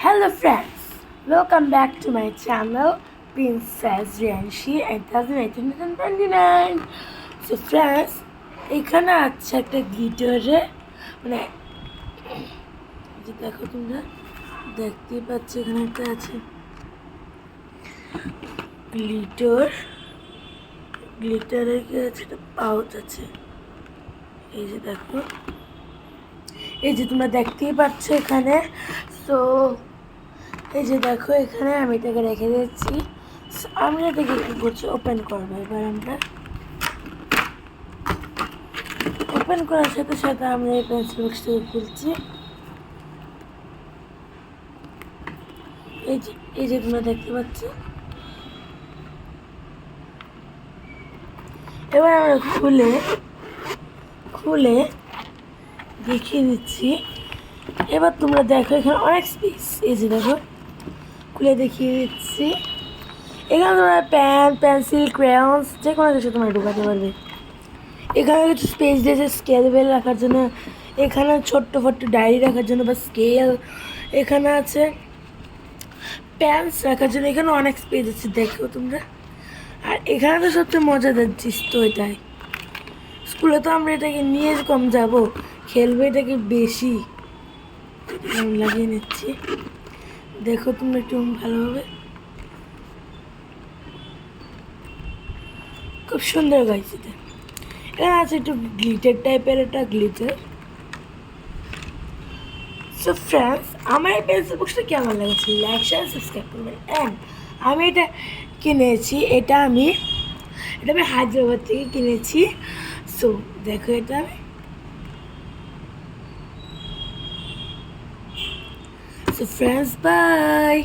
Hello friends, welcome back to my channel Princess Rianshi 2018-2029. So friends, এখানে আছে একটা গ্লিটারে মানে যে দেখো তোমরা দেখতেই পাচ্ছ এখানে একটা আছে গ্লিটারের কি আছে একটা পাউচ আছে। এই যে দেখো, এই যে তোমরা দেখতেই পাচ্ছ এখানে। সো এই যে দেখো এখানে আমি এটাকে রেখে দিচ্ছি। আমি এটাকে কি করছি, ওপেন করবো। এবার আমরা ওপেন করার সাথে সাথে আমরা এই পেন্সিল বক্সটাকে খুলছি। এই যে তোমরা দেখতে পাচ্ছ। এবার আমরা খুলে দেখিয়ে দিচ্ছি। এবার তোমরা দেখো এখানে অনেক স্পেস। এই যে দেখো, খুলে দেখিয়ে দিচ্ছি। এখানে তোমরা পেন, পেন্সিল, ক্রেয়ন্স যে কোনো কিছু তোমরা ঢোকাতে পারবে। এখানে কিছু স্পেস দিয়েছে স্কেল বেল রাখার জন্য, এখানে ছোট্ট ফোট্ট ডায়েরি রাখার জন্য বা স্কেল, এখানে আছে পেন্স রাখার জন্য। এখানে অনেক স্পেস আছে, দেখো তোমরা। আর এখানে তো সবচেয়ে মজাদার জিনিস তো এটাই। স্কুলে তো আমরা এটাকে নিয়ে কম যাবো, খেলবো এটাকে বেশি। লাগিয়ে নিচ্ছি, দেখো তোমরা একটু ভালোভাবে। খুব সুন্দর গাইছে এটা। এখানে আছে একটু গ্লিটার টাইপের, একটা গ্লিটার। সো ফ্রেন্ডস, আমার এই পেন্সিল বক্সটা কেমন লাগছে লাইক শেয়ার সাবস্ক্রাইব করবেন। অ্যান্ড আমি এটা কিনেছি, এটা আমি হায়দ্রাবাদ থেকে কিনেছি। সো দেখো এটা আমি। So friends, by.